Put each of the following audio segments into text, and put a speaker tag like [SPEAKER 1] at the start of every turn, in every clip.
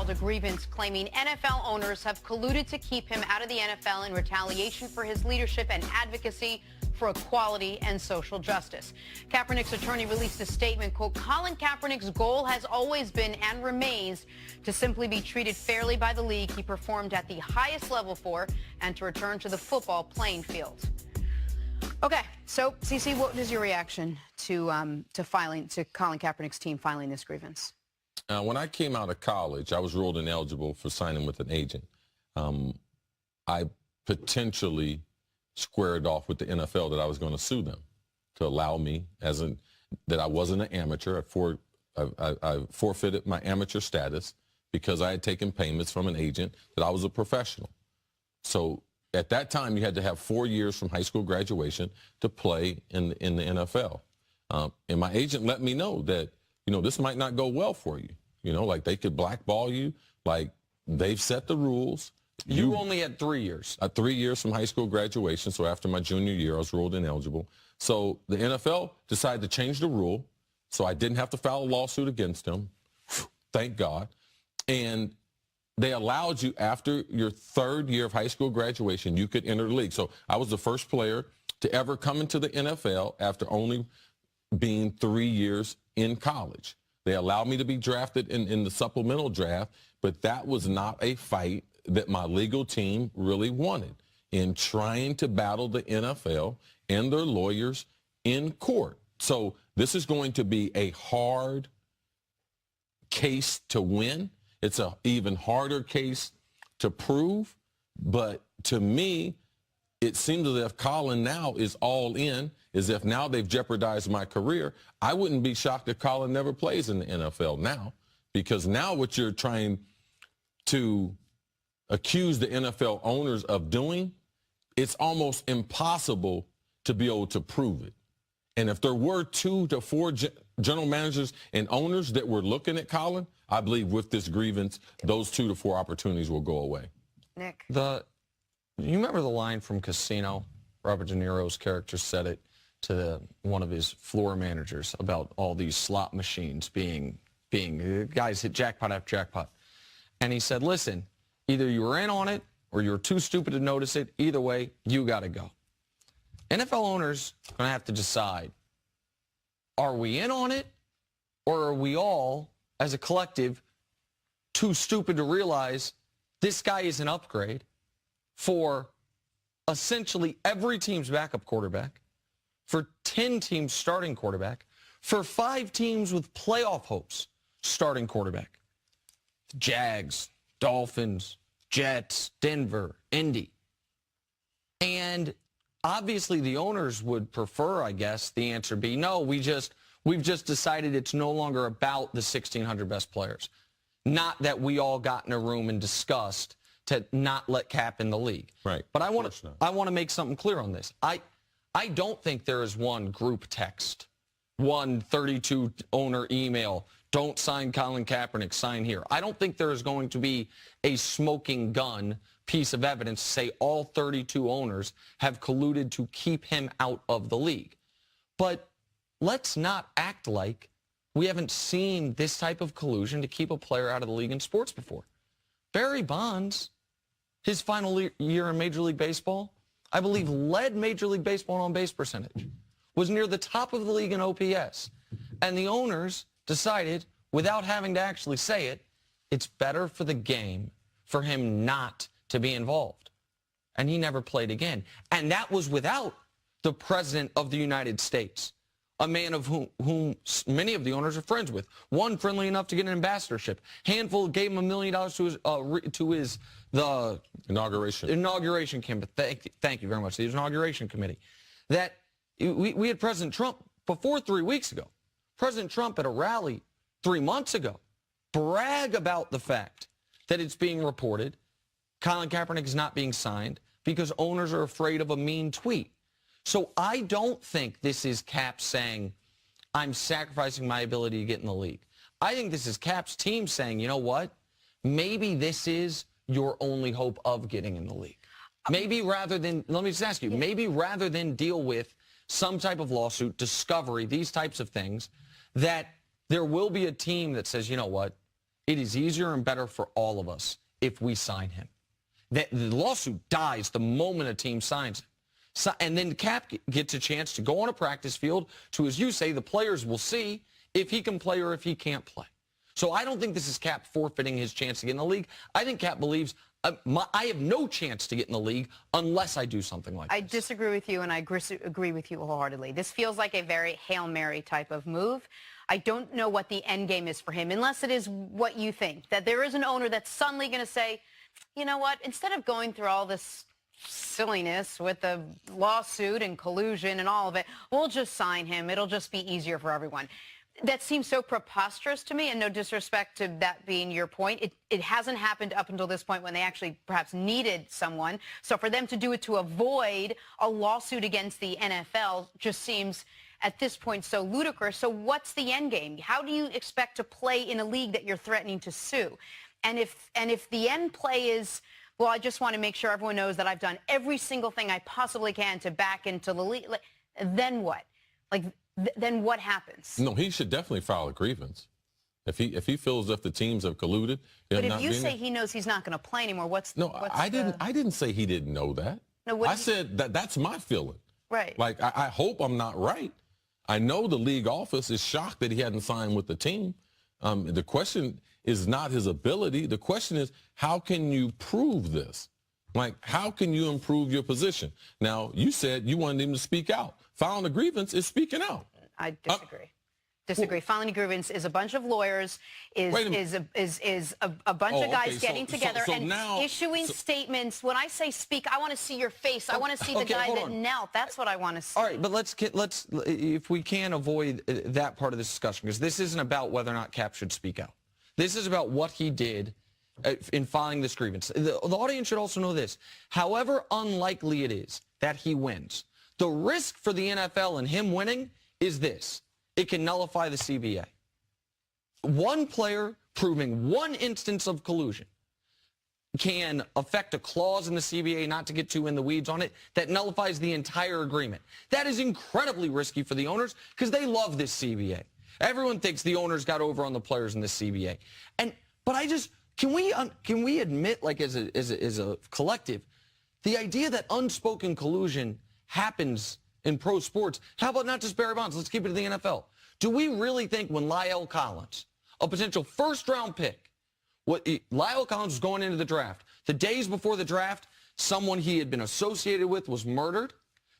[SPEAKER 1] filed a grievance claiming NFL owners have colluded to keep him out of the NFL in retaliation for his leadership and advocacy for equality and social justice. Kaepernick's attorney released a statement, quote, Colin Kaepernick's goal has always been and remains to simply be treated fairly by the league he performed at the highest level for and to return to the football playing field. Okay, so Cece, what is your reaction to Colin Kaepernick's team filing this grievance?
[SPEAKER 2] When I came out of college, I was ruled ineligible for signing with an agent. I potentially squared off with the NFL that I was going to sue them to allow me that I wasn't an amateur. I forfeited my amateur status because I had taken payments from an agent that I was a professional. So at that time, you had to have 4 years from high school graduation to play in the NFL. And my agent let me know that, this might not go well for you. Like they could blackball you. Like they've set the rules.
[SPEAKER 3] You only had 3 years.
[SPEAKER 2] 3 years from high school graduation. So after my junior year, I was ruled ineligible. So the NFL decided to change the rule. So I didn't have to file a lawsuit against them. Thank God. And they allowed you after your 3rd year of high school graduation, you could enter the league. So I was the first player to ever come into the NFL after only being 3 years in college. They allowed me to be drafted in the supplemental draft, but that was not a fight that my legal team really wanted in trying to battle the NFL and their lawyers in court. So this is going to be a hard case to win. It's an even harder case to prove. But to me, it seems as if Colin now is all in, as if now they've jeopardized my career. I wouldn't be shocked if Colin never plays in the NFL now, because now what you're trying to accuse the NFL owners of doing, it's almost impossible to be able to prove it. And if there were 2 to 4 general managers and owners that were looking at Colin, I believe with this grievance, those 2 to 4 opportunities will go away.
[SPEAKER 1] Nick?
[SPEAKER 3] You remember the line from Casino? Robert De Niro's character said it to one of his floor managers about all these slot machines being guys hit jackpot after jackpot. And he said, listen, either you were in on it or you were too stupid to notice it. Either way, you got to go. NFL owners are going to have to decide, are we in on it or are we all, as a collective, too stupid to realize this guy is an upgrade for essentially every team's backup quarterback, for 10 teams starting quarterback, for 5 teams with playoff hopes starting quarterback. Jags, Dolphins, Jets, Denver, Indy. And obviously the owners would prefer, I guess, the answer be, no, we've just decided it's no longer about the 1,600 best players. Not that we all got in a room and discussed to not let Cap in the league.
[SPEAKER 2] Right.
[SPEAKER 3] But I want to make something clear on this. I don't think there is one group text, one 32 owner email, don't sign Colin Kaepernick, sign here. I don't think there is going to be a smoking gun piece of evidence to say all 32 owners have colluded to keep him out of the league. But let's not act like we haven't seen this type of collusion to keep a player out of the league in sports before. Barry Bonds, his final year in Major League Baseball, I believe led Major League Baseball in on-base percentage, was near the top of the league in OPS. And the owners decided, without having to actually say it, it's better for the game for him not to be involved. And he never played again. And that was without the President of the United States, a man of whom many of the owners are friends with. One friendly enough to get an ambassadorship. Handful gave him $1 million to his inauguration campaign. Thank you very much. The inauguration committee. That we had President Trump before 3 weeks ago. President Trump at a rally 3 months ago brag about the fact that it's being reported Colin Kaepernick is not being signed because owners are afraid of a mean tweet. So I don't think this is Cap saying, I'm sacrificing my ability to get in the league. I think this is Cap's team saying, you know what? Maybe this is your only hope of getting in the league. Maybe rather than, let me just ask you, maybe rather than deal with some type of lawsuit, discovery, these types of things, that there will be a team that says, you know what? it is easier and better for all of us if we sign him. The lawsuit dies the moment a team signs him. So, and then Cap gets a chance to go on a practice field to, as you say, the players will see if he can play or if he can't play. So I don't think this is Cap forfeiting his chance to get in the league. I think Cap believes I have no chance to get in the league unless I do something like this.
[SPEAKER 1] I disagree with you, and I agree with you wholeheartedly. This feels like a very Hail Mary type of move. I don't know what the end game is for him, unless it is what you think, that there is an owner that's suddenly going to say, you know what, instead of going through all this silliness with the lawsuit and collusion and all of it, we'll just sign him. It'll just be easier for everyone. That seems so preposterous to me, and no disrespect to that being your point. It hasn't happened up until this point when they actually perhaps needed someone. So for them to do it to avoid a lawsuit against the NFL just seems at this point so ludicrous. So what's the end game? How do you expect to play in a league that you're threatening to sue? And if the end play is, well, I just want to make sure everyone knows that I've done every single thing I possibly can to back into the league, then what? Then what happens?
[SPEAKER 2] No, he should definitely file a grievance. If he feels that the teams have colluded.
[SPEAKER 1] But if you say he knows he's not going to play anymore, what's
[SPEAKER 2] I didn't say he didn't know that.
[SPEAKER 1] No,
[SPEAKER 2] I said that's my feeling.
[SPEAKER 1] Right.
[SPEAKER 2] Like, I hope I'm not right. I know the league office is shocked that he hadn't signed with the team. The question is not his ability. The question is, how can you prove this? Like, how can you improve your position? Now, you said you wanted him to speak out. Filing a grievance is speaking out.
[SPEAKER 1] I disagree. Well, filing a grievance is a bunch of lawyers, is a bunch of guys getting together and now, issuing statements. When I say speak, I want to see your face. I want to see the guy that knelt. That's what I want to see.
[SPEAKER 3] All right, but let's if we can avoid that part of this discussion, because this isn't about whether or not Cap should speak out. This is about what he did in filing this grievance. The audience should also know this. However unlikely it is that he wins, the risk for the NFL and him winning is this. It can nullify the CBA. One player proving one instance of collusion can affect a clause in the CBA, not to get too in the weeds on it, that nullifies the entire agreement. That is incredibly risky for the owners because they love this CBA. Everyone thinks the owners got over on the players in this CBA. But I just, can we admit, like as a collective, the idea that unspoken collusion happens in pro sports? How about not just Barry Bonds? Let's keep it to the NFL. Do we really think when Lyle Collins, a potential first-round pick, Lyle Collins was going into the draft, the days before the draft, someone he had been associated with was murdered?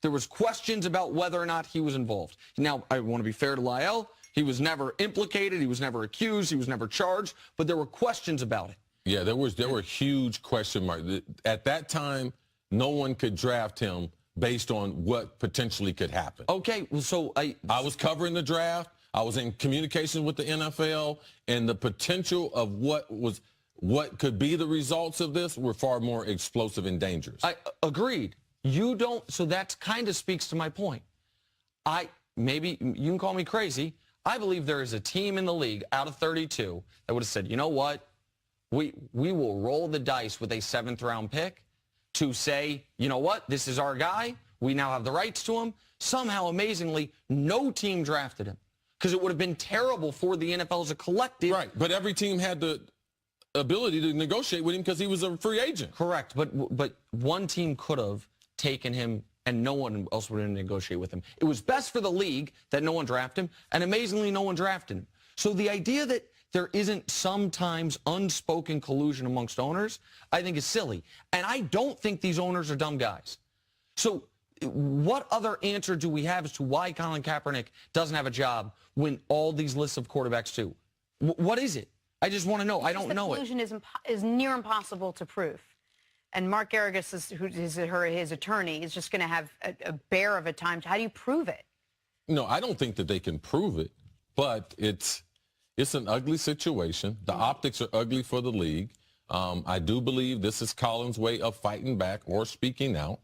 [SPEAKER 3] There was questions about whether or not he was involved. Now, I want to be fair to Lyle. He was never implicated. He was never accused. He was never charged. But there were questions about it. Yeah, there were huge question marks. At that time, no one could draft him based on what potentially could happen. Okay, well, so I was covering the draft. I was in communication with the NFL, and the potential of what could be the results of this were far more explosive and dangerous. I agreed. You don't, so that kind of speaks to my point. Maybe you can call me crazy. I believe there is a team in the league out of 32 that would have said, you know what, we will roll the dice with a 7th-round pick to say, you know what, this is our guy. We now have the rights to him. Somehow, amazingly, no team drafted him because it would have been terrible for the NFL as a collective. Right, but every team had the ability to negotiate with him because he was a free agent. Correct, but one team could have taken him and no one else would have negotiated with him. It was best for the league that no one drafted him, and amazingly, no one drafted him. So the idea that there isn't sometimes unspoken collusion amongst owners, I think is silly. And I don't think these owners are dumb guys. So what other answer do we have as to why Colin Kaepernick doesn't have a job when all these lists of quarterbacks do? What is it? I just want to know. I don't know it.
[SPEAKER 1] Collusion is near impossible to prove. And Mark Garrigus, who is his attorney, is just going to have a bear of a time. How do you prove it? No, I don't think that they can prove it, but it's an ugly situation. The optics are ugly for the league. I do believe this is Colin's way of fighting back or speaking out.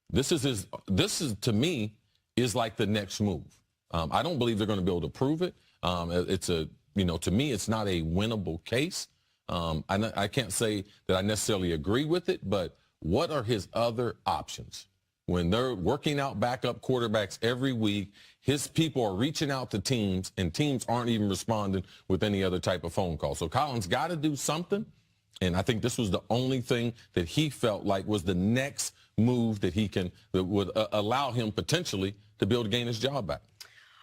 [SPEAKER 1] This is to me is like the next move. I don't believe they're going to be able to prove it. To me, it's not a winnable case. I can't say that I necessarily agree with it, but what are his other options? When they're working out backup quarterbacks every week,
[SPEAKER 2] his people are reaching out to teams, and teams aren't even responding with any other type of phone call. So Colin's got to do something, and I think this was the only thing that he felt like was the next move that would allow him potentially to be able to gain his job back.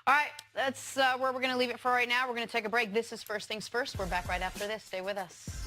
[SPEAKER 1] All right, that's where we're going to leave it for right now. We're going to take a break. This is First Things First. We're back right after this. Stay with us.